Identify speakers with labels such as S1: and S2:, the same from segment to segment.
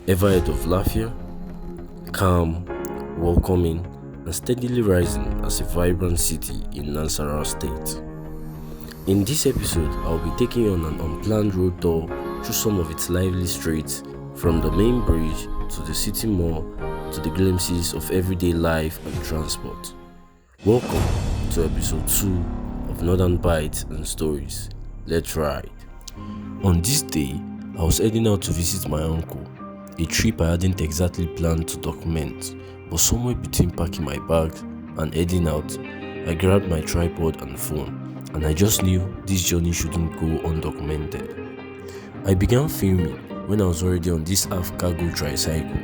S1: Ever heard of Lafia? Calm, welcoming, and steadily rising as a vibrant city in Nasarawa State. In this episode, I'll be taking you on an unplanned road tour through some of its lively streets, from the main bridge to the city mall to the glimpses of everyday life and transport. Welcome to episode 2 of Northern Bites and Stories. Let's ride. On this day, I was heading out to visit my uncle. A trip I hadn't exactly planned to document, but somewhere between packing my bags and heading out, I grabbed my tripod and phone, and I just knew this journey shouldn't go undocumented. I began filming when I was already on this half-cargo tricycle,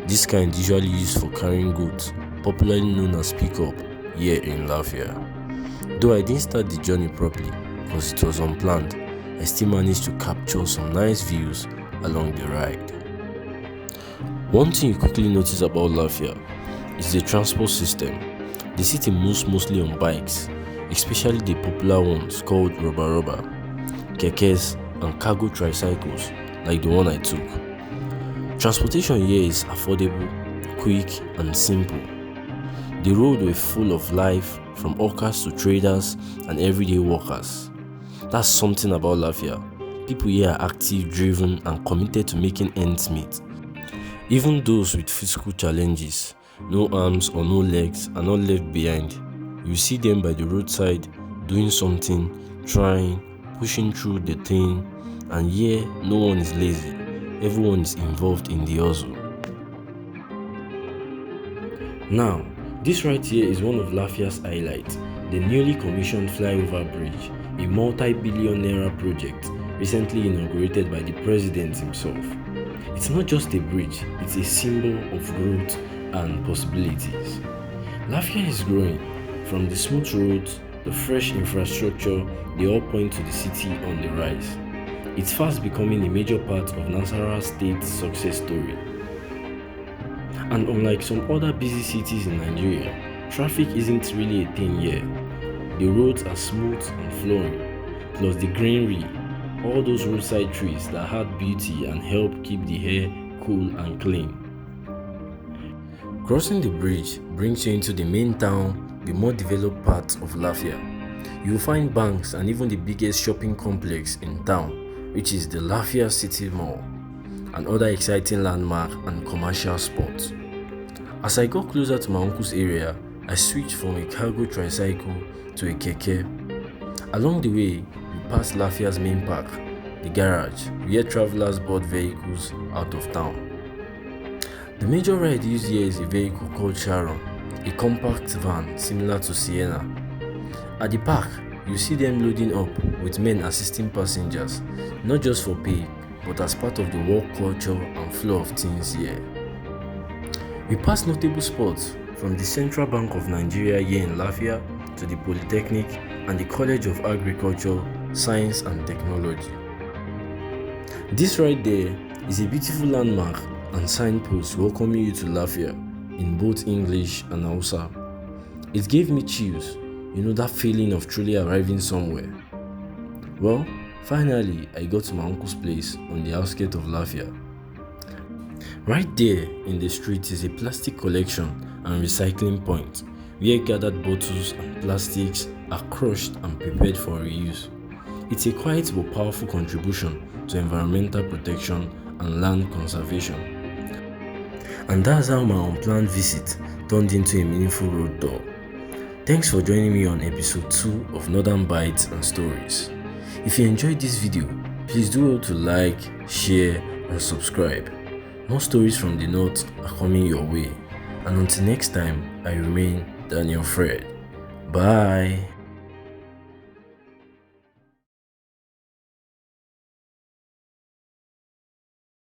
S1: this kind usually used for carrying goods, popularly known as pickup here in Lafia. Though I didn't start the journey properly because it was unplanned, I still managed to capture some nice views along the ride. One thing you quickly notice about Lafia is the transport system. The city moves mostly on bikes, especially the popular ones called rubber, Kekes, and cargo tricycles like the one I took. Transportation here is affordable, quick, and simple. The roads were full of life, from hawkers to traders and everyday workers. That's something about Lafia. People here are active, driven, and committed to making ends meet. Even those with physical challenges, no arms or no legs, are not left behind. You see them by the roadside, doing something, trying, pushing through the thing, and here no one is lazy. Everyone is involved in the hustle. Now, this right here is one of Lafia's highlights, the newly commissioned flyover bridge, a multi-billion naira project recently inaugurated by the president himself. It's not just a bridge, it's a symbol of growth and possibilities. Lafia is growing. From the smooth roads, the fresh infrastructure, they all point to the city on the rise. It's fast becoming a major part of Nasarawa State's success story. And unlike some other busy cities in Nigeria, traffic isn't really a thing here. The roads are smooth and flowing, plus the greenery, all those roadside trees that add beauty and help keep the air cool and clean. Crossing the bridge brings you into the main town, the more developed part of Lafia. You will find banks and even the biggest shopping complex in town, which is the Lafia City Mall, and other exciting landmarks and commercial spots. As I got closer to my uncle's area, I switched from a cargo tricycle to a keke. Along the way, we passed Lafia's main park, the garage, where travelers board vehicles out of town. The major ride used here is a vehicle called Sharon, a compact van similar to Sienna. At the park, you see them loading up with men assisting passengers, not just for pay, but as part of the work culture and flow of things here. We passed notable spots from the Central Bank of Nigeria here in Lafia to the Polytechnic and the College of Agriculture, Science and Technology. This right there is a beautiful landmark and signpost welcoming you to Lafia in both English and Hausa. It gave me chills, that feeling of truly arriving somewhere. Well, finally I got to my uncle's place on the outskirts of Lafia. Right there in the street is a plastic collection and recycling point where gathered bottles and plastics are crushed and prepared for reuse. It's a quiet but powerful contribution to environmental protection and land conservation. And that's how my unplanned visit turned into a meaningful road tour. Thanks for joining me on episode 2 of Northern Bites and Stories. If you enjoyed this video, please do well to like, share, and subscribe. More stories from the north are coming your way. And until next time, I remain Daniel Fred. Bye.